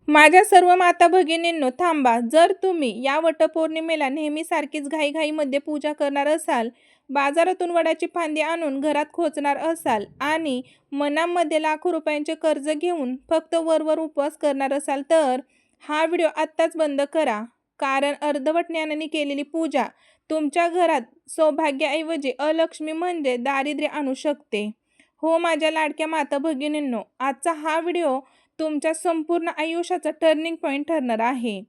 माझ्या सर्व माता भगिनींनो थांबा. जर तुम्ही या वटपौर्णिमेला नेहमीसारखीच घाईघाईमध्ये पूजा करणार असाल, बाजारातून वडाची फांदी आणून घरात खोचणार असाल आणि मनामध्ये लाखो रुपयांचे कर्ज घेऊन फक्त वरवर उपवास करणार असाल, तर हा व्हिडिओ आत्ताच बंद करा. कारण अर्धवट ज्ञानाने केलेली पूजा तुमच्या घरात सौभाग्याऐवजी अलक्ष्मी म्हणजे दारिद्र्य आणू शकते. हो माझ्या लाडक्या माता भगिनींनो, आजचा हा व्हिडिओ तुमच्या संपूर्ण आयुष्याचा टर्निंग पॉईंट ठरणार आहे.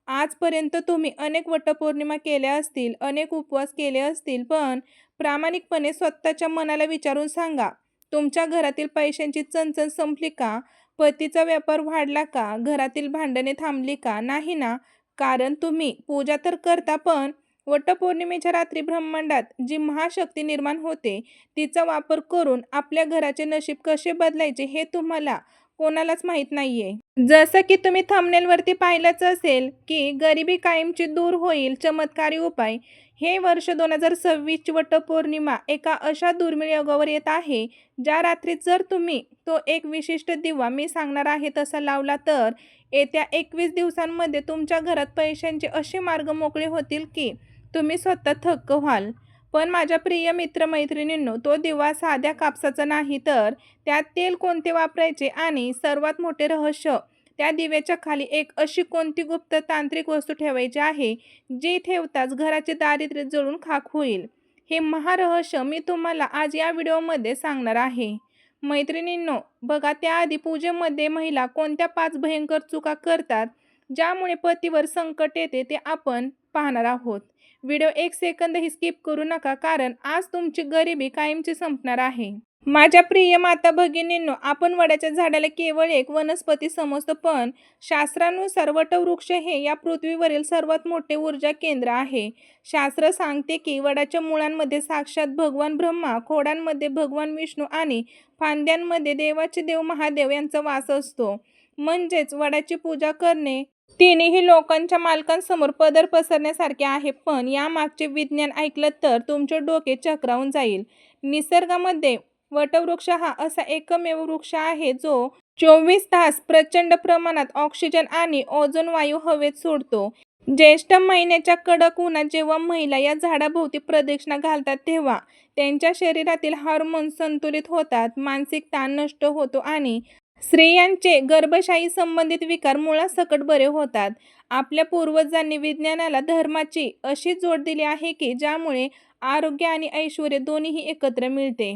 आजपर्यंत तुम्ही अनेक वटपौर्णिमा केल्या असतील, अनेक उपवास केले असतील, पण प्रामाणिकपणे स्वतःच्या मनाला विचारून सांगा, तुमच्या घरातील पैशांची चणचण संपली का? पतीचा व्यापार वाढला का? घरातील भांडणे थांबली का? नाही ना? कारण तुम्ही पूजा तर करता, पण वटपौर्णिमेच्या रात्री ब्रह्मांडात जी महाशक्ती निर्माण होते, तिचा वापर करून आपल्या घराचे नशीब कसे बदलायचे हे तुम्हाला कोणालाच माहीत नाहीये. जसं की तुम्ही थंबनेलवरती पाहिलंच असेल, की गरिबी कायमची दूर होईल चमत्कारी उपाय. हे वर्ष 2026ची वटपौर्णिमा एका अशा दुर्मिळ योगावर येत आहे, ज्या रात्री जर तुम्ही तो एक विशिष्ट दिवा मी सांगणार आहे तसा लावला, तर येत्या 21 दिवसांमध्ये तुमच्या घरात पैशांचे असे मार्ग मोकळे होतील, की तुम्ही स्वतः थक्क व्हाल. पण माझ्या प्रिय मित्रमैत्रिणींनो, तो दिवा साध्या कापसाचा नाही, तर त्यात तेल कोणते वापरायचे आणि सर्वात मोठे रहस्य, त्या दिव्याच्या खाली एक अशी कोणती गुप्त तांत्रिक वस्तू ठेवायची आहे, जी ठेवताच घराचे दारिद्र्य जळून खाक होईल. हे महारहस्य मी तुम्हाला आज या व्हिडिओमध्ये सांगणार आहे. मैत्रिणींनो, बघा, त्याआधी पूजेमध्ये महिला कोणत्या 5 भयंकर चुका करतात, ज्यामुळे पतीवर संकट येते, ते आपण पाहणार आहोत. व्हिडिओ 1 सेकंदही स्किप करू नका, कारण आज तुमची गरिबी कायमची संपणार आहे. माझ्या प्रिय माता भगिनींनो, आपण वडाच्या झाडाला केवळ एक वनस्पती समजतो, पण शास्त्रानुसार वटवृक्ष हे या पृथ्वीवरील सर्वात मोठे ऊर्जा केंद्र आहे. शास्त्र सांगते की वडाच्या मुळांमध्ये साक्षात भगवान ब्रह्मा, खोडांमध्ये भगवान विष्णू आणि फांद्यांमध्ये देवाचे देव महादेव यांचा वास असतो. म्हणजेच वडाची पूजा करणे तिन्ही लोकांच्या मालकांसमोर पदर पसरण्यासारखे आहे. पण यामागचे विज्ञान ऐकलं तर तुमचे डोके चक्रावून जाईल. निसर्गामध्ये वटवृक्ष हा असा एकमेव वृक्ष आहे, जो 24 तास प्रचंड प्रमाणात ऑक्सिजन आणि ओझोन वायू हवेत सोडतो. ज्येष्ठ महिन्याच्या कडक उन्हात जेव्हा महिला या झाडाभोवती प्रदक्षिणा घालतात, तेव्हा त्यांच्या शरीरातील हार्मोन संतुलित होतात, मानसिक ताण नष्ट होतो आणि स्त्रियांचे गर्भाशयी संबंधित विकार मुळासकट बरे होतात. आपल्या पूर्वजांनी विज्ञानाला धर्माची अशी जोड दिली आहे, की ज्यामुळे आरोग्य आणि ऐश्वर्य दोन्हीही एकत्र मिळते.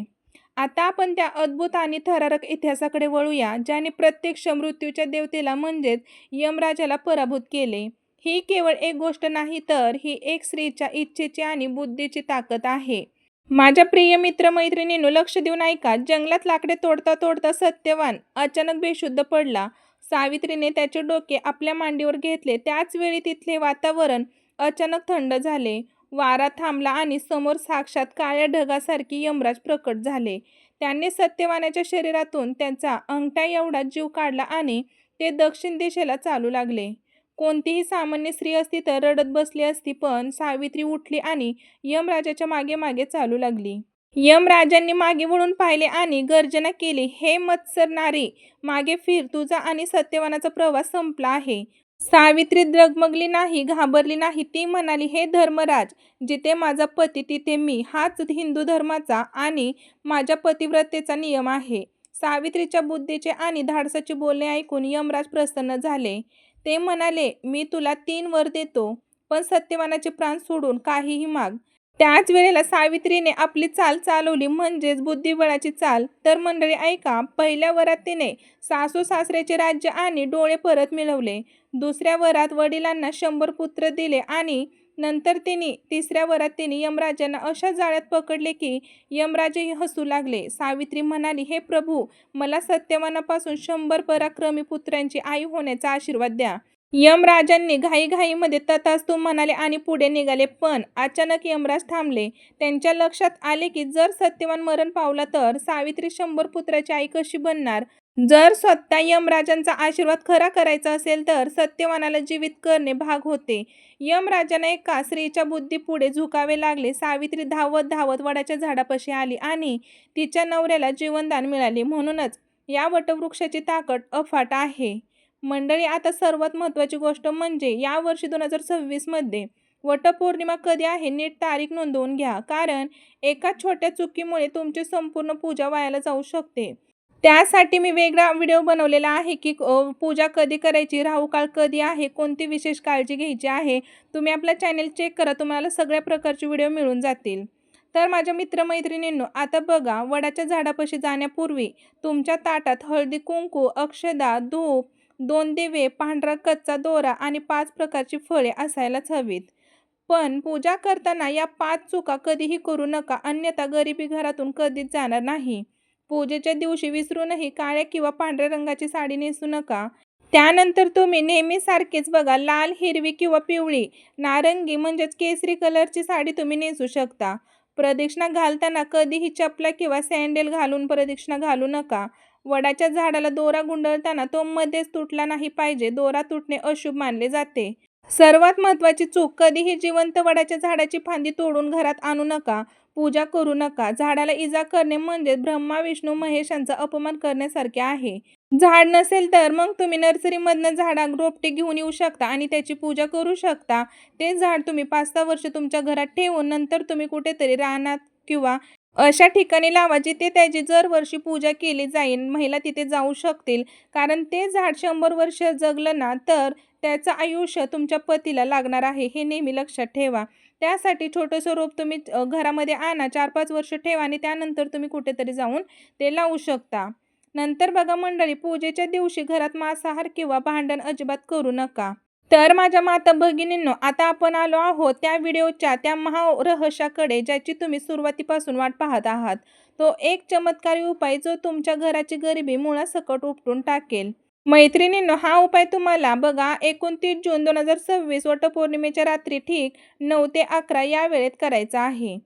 आता आपण त्या अद्भुत आणि थरारक इतिहासाकडे वळूया, ज्याने प्रत्यक्ष मृत्यूच्या देवतेला म्हणजेच यमराजाला पराभूत केले. ही केवळ एक गोष्ट नाही, तर ही एक स्त्रीच्या इच्छेची आणि बुद्धीची ताकद आहे. माझ्या प्रिय मित्रमैत्रिणींनो, लक्ष देऊन ऐका. जंगलात लाकडे तोडता तोडता सत्यवान अचानक बेशुद्ध पडला. सावित्रीने त्याचे डोके आपल्या मांडीवर घेतले. त्याच वेळी तिथले वातावरण अचानक थंड झाले. वारा थांबला आणि समोर साक्षात काळ्या ढगासारखी यमराज प्रकट झाले. त्यांनी सत्यवानाच्या शरीरातून त्यांचा अंगठा एवढा जीव काढला आणि ते दक्षिण दिशेला चालू लागले. कोणतीही सामान्य स्त्री असती तर रडत बसली असती, पण सावित्री उठली आणि यमराजाच्या मागे मागे चालू लागली. यमराजांनी मागे वळून पाहिले आणि गर्जना केली, हे मत्सर नारी, मागे फिर. तुझा आणि सत्यवानाचा प्रवास संपला आहे. सावित्री डगमगली नाही, घाबरली नाही. ती म्हणाली, हे धर्मराज, जिथे माझा पती तिथे मी. हाच हिंदू धर्माचा आणि माझ्या पतिव्रतेचा नियम आहे. सावित्रीच्या बुद्धीचे आणि धाडसाचे बोलणे ऐकून यमराज प्रसन्न झाले. ते म्हणाले, मी तुला 3 वर देतो, पण सत्यवानाचे प्राण सोडून काहीही माग. त्याच वेळेला सावित्रीने आपली चाल चालवली, म्हणजेच बुद्धिबळाची चाल. तर मंडळी ऐका, पहिल्या वरात तिने सासू सासऱ्याचे राज्य आणि डोळे परत मिळवले. दुसऱ्या वरात वडिलांना 100 पुत्र दिले आणि नंतर तिसऱ्या वरात तिने यमराजांना अशा जाळ्यात पकडले की यमराजही हसू लागले. सावित्री म्हणाली, हे प्रभू, मला सत्यवानापासून 100 पराक्रमी पुत्रांची आई होण्याचा आशीर्वाद द्या. यमराजांनी घाईघाईमध्ये तथास्तु म्हणाले आणि पुढे निघाले. पण अचानक यमराज थांबले. त्यांच्या लक्षात आले की जर सत्यवान मरण पावला तर सावित्री 100 पुत्राची आई कशी बनणार. जर स्वतः यमराजांचा आशीर्वाद खरा करायचा असेल तर सत्यवानाला जीवित करणे भाग होते. यमराजांना एका स्त्रीच्या बुद्धीपुढे झुकावे लागले. सावित्री धावत धावत वडाच्या झाडापाशी आली आणि तिच्या नवऱ्याला जीवनदान मिळाले. म्हणूनच या वटवृक्षाची ताकद अफाट आहे. मंडळी, आता सर्वात महत्त्वाची गोष्ट म्हणजे यावर्षी 2026 मध्ये वटपौर्णिमा कधी आहे नीट तारीख नोंदवून घ्या, कारण एका छोट्या चुकीमुळे तुमची संपूर्ण पूजा वायाला जाऊ शकते. त्यासाठी मी वेगळा व्हिडिओ बनवलेला आहे की पूजा कधी करायची, राहुकाळ कधी आहे, कोणती विशेष काळजी घ्यायची आहे. तुम्ही आपला चॅनल चेक करा, तुम्हाला सगळ्या प्रकारचे व्हिडिओ मिळून जातील. तर माझ्या मित्रमैत्रिणींनो, आता बघा, वडाच्या झाडापाशी जाण्यापूर्वी तुमच्या ताटात हळदी कुंकू, अक्षदा, धूप, 2 दिवे, पांढरा कच्चा दोरा आणि 5 प्रकारची फळे असायलाच हवीत. पण पूजा करताना या 5 चुका कधीही करू नका, अन्यथा गरिबी घरातून कधीच जाणार नाही. पूजेच्या दिवशी विसरूनही काळ्या किंवा पांढऱ्या रंगाची साडी नेसू नका. त्यानंतर तुम्ही नेहमीसारखेच बघा, लाल, हिरवी किंवा पिवळी, नारंगी म्हणजेच केसरी कलरची साडी तुम्ही नेसू शकता. प्रदक्षिणा घालताना कधीही चपला किंवा सँडल घालून प्रदक्षिणा घालू नका. वडाच्या झाडाला दोरा गुंडळताना तो मध्येच तुटला नाही पाहिजे, दोरा तुटणे अशुभ मानले जाते. सर्वात महत्त्वाची चूक, कधीही जिवंत वडाच्या झाडाची फांदी तोडून घरात आणू नका, पूजा करू नका. झाडाला इजा करणे म्हणजे ब्रह्मा, विष्णू, महेशांचा अपमान करण्यासारखे आहे. झाड नसेल तर मग तुम्ही नर्सरीमधनं झाडा रोपटे घेऊन येऊ शकता आणि त्याची पूजा करू शकता. ते झाड तुम्ही 5-6 वर्ष तुमच्या घरात ठेवून नंतर तुम्ही कुठेतरी रानात किंवा अशा ठिकाणी लावा जिथे त्याची दरवर्षी पूजा केली जाईल. महिला तिथे जाऊ शकतील, कारण ते झाड 100 वर्ष जगलं ना तर त्याचं आयुष्य तुमच्या पतीला लागणार आहे, हे नेहमी लक्षात ठेवा. त्यासाठी छोटंसं रोप तुम्ही घरामध्ये आणा, 4-5 वर्ष ठेवा आणि त्यानंतर तुम्ही कुठेतरी जाऊन ते लावू शकता. नंतर बघा मंडळी, पूजेच्या दिवशी घरात मांसाहार किंवा भांडण अजिबात करू नका. तर माझ्या माता भगिनींनो, आता आपण आलो आहोत त्या व्हिडिओच्या त्या महारहस्याकडे, ज्याची तुम्ही सुरुवातीपासून वाट पाहत आहात. तो एक चमत्कारी उपाय जो तुमच्या घराची गरिबी मुळासकट उपटून टाकेल. मैत्रिणींनो, हा उपाय तुम्हाला बघा 29 जून 2026 वटपौर्णिमेच्या रात्री ठीक 9 ते 11 या वेळेत करायचा आहे.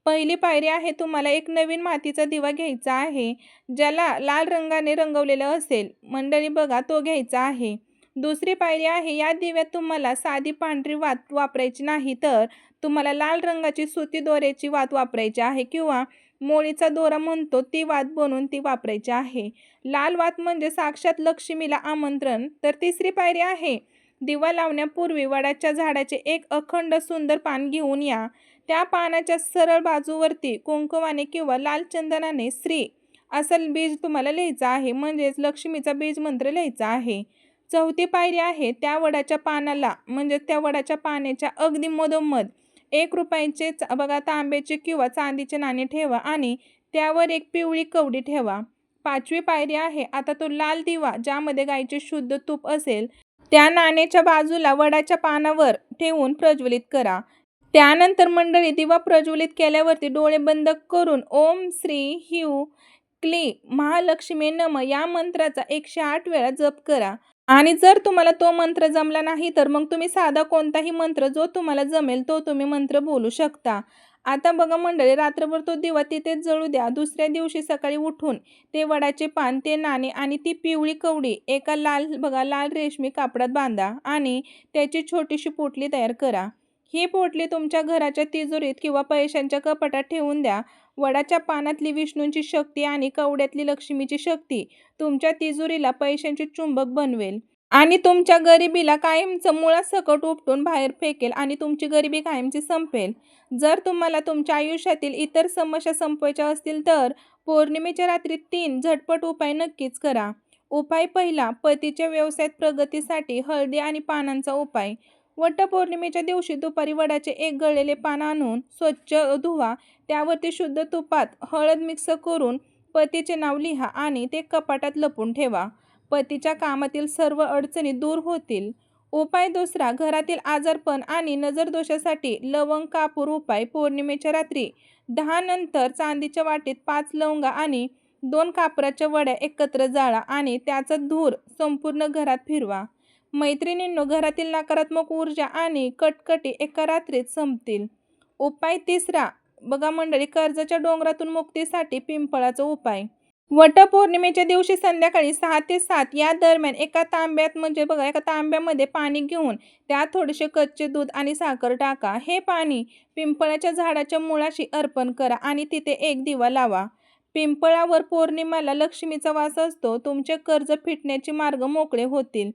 पहिली पायरी आहे, तुम्हाला एक नवीन मातीचा दिवा घ्यायचा आहे, ज्याला लाल रंगाने रंगवलेलं असेल. मंडळी बघा, तो घ्यायचा आहे. दुसरी पायरी आहे, या दिव्यात तुम्हाला साधी पांढरी वात वापरायची नाही, तर तुम्हाला लाल रंगाची सुती दोऱ्याची वात वापरायची आहे किंवा मोळीचा दोरा म्हणतो ती वात बनवून ती वापरायची आहे. लाल वात म्हणजे साक्षात लक्ष्मीला आमंत्रण. तर तिसरी पायरी आहे, दिवा लावण्यापूर्वी वडाच्या झाडाचे एक अखंड सुंदर पान घेऊन या. त्या पानाच्या सरळ बाजूवरती कुंकुमाने किंवा लाल चंदनाने श्री असं बीज तुम्हाला लिहायचं आहे, म्हणजेच लक्ष्मीचा बीज मंत्र लिहायचा आहे. चौथी पायरी आहे, त्या वडाच्या पानाला म्हणजे त्या वडाच्या पाण्याच्या अगदी मधोमध ₹1 बघा तांब्याचे किंवा चांदीचे नाणे ठेवा आणि त्यावर एक पिवळी कवडी ठेवा. पाचवी पायरी आहे, आता तो लाल दिवा ज्यामध्ये गाईचे शुद्ध तूप असेल त्या नाण्याच्या बाजूला वडाच्या पानावर ठेवून प्रज्वलित करा. त्यानंतर मंडळी, दिवा प्रज्वलित केल्यावरती डोळे बंद करून ओम श्री ह्यू क्ली महालक्ष्मी नम या मंत्राचा 108 वेळा जप करा. आणि जर तुम्हाला तो मंत्र जमला नाही तर मग तुम्ही साधा कोणताही मंत्र जो तुम्हाला जमेल तो तुम्ही मंत्र बोलू शकता. आता बघा मंडळी, रात्रभर तो दिवा तिथेच जळू द्या. दुसऱ्या दिवशी सकाळी उठून ते वडाचे पान, ते नाणे आणि ती पिवळी कवडी एका लाल रेशमी कापडात बांधा आणि त्याची छोटीशी पोटली तयार करा. ही पोटली तुमच्या घराच्या तिजोरीत किंवा पैशांच्या कपाटात ठेवून द्या. वडाच्या पानातली विष्णूंची शक्ती आणि कवड्यातली लक्ष्मीची शक्ती तुमच्या तिजोरीला पैशांचे चुंबक बनवेल आणि तुमच्या गरिबीला कायमचं मुळासकट उपटून बाहेर फेकेल आणि तुमची गरिबी कायमची संपेल. जर तुम्हाला तुमच्या आयुष्यातील इतर समस्या संपवायच्या असतील तर पौर्णिमेच्या रात्री 3 झटपट उपाय नक्कीच करा. उपाय पहिला, पतीच्या व्यवसायात प्रगतीसाठी हळदी आणि पानांचा उपाय. वटपौर्णिमेच्या दिवशी दुपारी वडाचे एक गळलेले पान आणून स्वच्छ धुवा. त्यावरती शुद्ध तुपात हळद मिक्स करून पतीचे नाव लिहा आणि ते कपाटात लपवून ठेवा. पतीच्या कामातील सर्व अडचणी दूर होतील. उपाय दुसरा, घरातील आजारपण आणि नजरदोषासाठी लवंग कापूर उपाय. पौर्णिमेच्या रात्री 10 नंतर चांदीच्या वाटीत 5 लवंगा आणि 2 कापराच्या वड्या एकत्र जाळा आणि त्याचा धूर संपूर्ण घरात फिरवा. मैत्रिणींनो, घरातील नकारात्मक ऊर्जा आणि कटकटी एका रात्रीत संपतील. उपाय तिसरा बघा मंडळी, कर्जाच्या डोंगरातून मुक्तीसाठी पिंपळाचा उपाय. वटपौर्णिमेच्या दिवशी संध्याकाळी 6 ते 7 या दरम्यान एका तांब्यामध्ये पाणी घेऊन त्यात थोडेसे कच्चे दूध आणि साखर टाका. हे पाणी पिंपळाच्या झाडाच्या मुळाशी अर्पण करा आणि तिथे एक दिवा लावा. पिंपळावर पौर्णिमेला लक्ष्मीचा वास असतो. तुमचे कर्ज फिटण्याचे मार्ग मोकळे होतील.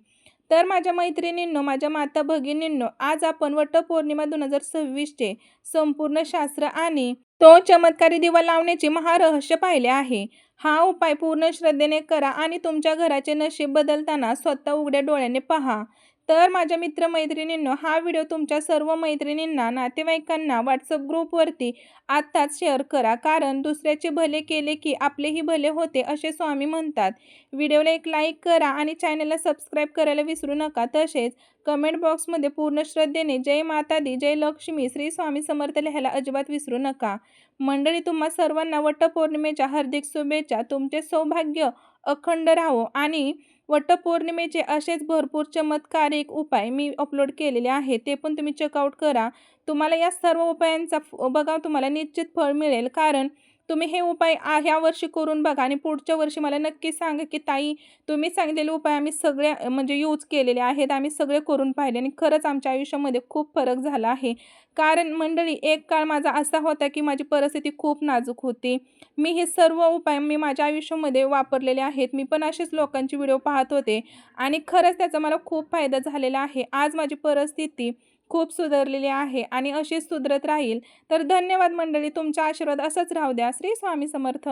तर माझ्या मैत्रिणींनो, माझ्या माता भगिनींनो, आज आपण वटपौर्णिमा 2026चे संपूर्ण शास्त्र आणि तो चमत्कारी दिवा लावण्याचे महारहस्य पाहिले आहे. हा उपाय पूर्ण श्रद्धेने करा आणि तुमच्या घराचे नशीब बदलताना स्वतः उघड्या डोळ्याने पहा. तर माझ्या मित्र-मैत्रिणींनो, हा व्हिडिओ तुमच्या सर्व मैत्रिणींना, नातेवाईकांना WhatsApp ग्रुपवरती आत्ताच शेअर करा. कारण दुसऱ्याचे भले केले की आपलेही भले होते, असे स्वामी म्हणतात. व्हिडिओला एक लाईक करा आणि चॅनलला सबस्क्राईब करायला विसरू नका. तसेच कमेंट बॉक्समध्ये पूर्ण श्रद्धेने जय माता दी, जय लक्ष्मी, श्री स्वामी समर्थ लिहायला अजिबात विसरू नका. मंडळी, तुम्हा सर्वांना वटपौर्णिमेच्या हार्दिक शुभेच्छा. तुमचे सौभाग्य अखंड राहो आणि वटपौर्णिमेचे असेच भरपूर चमत्कारिक उपाय मी अपलोड केलेले आहेत, ते पण तुम्ही चेकआउट करा. तुम्हाला या सर्व उपायांचा बघा तुम्हाला निश्चित फळ मिळेल. कारण तुम्ही हे उपाय ह्या वर्षी करून बघा आणि पुढच्या वर्षी मला नक्की सांगा की ताई, तुम्ही सांगितलेले उपाय आम्ही सगळे म्हणजे यूज केलेले आहेत, आम्ही सगळे करून पाहिले आणि खरंच आमच्या आयुष्यामध्ये खूप फरक झाला आहे. कारण मंडळी, एक काळ माझा असा होता की माझी परिस्थिती खूप नाजूक होती. मी हे सर्व उपाय माझ्या आयुष्यामध्ये वापरलेले आहेत. मी पण असेच लोकांचे व्हिडिओ पाहत होते आणि खरंच त्याचा मला खूप फायदा झालेला आहे. आज माझी परिस्थिती खूप सुधारलेली आहे आणि अशीच सुधरत राहील. तर धन्यवाद मंडळी, तुमचा आशीर्वाद असाच राहू द्या. श्री स्वामी समर्थ.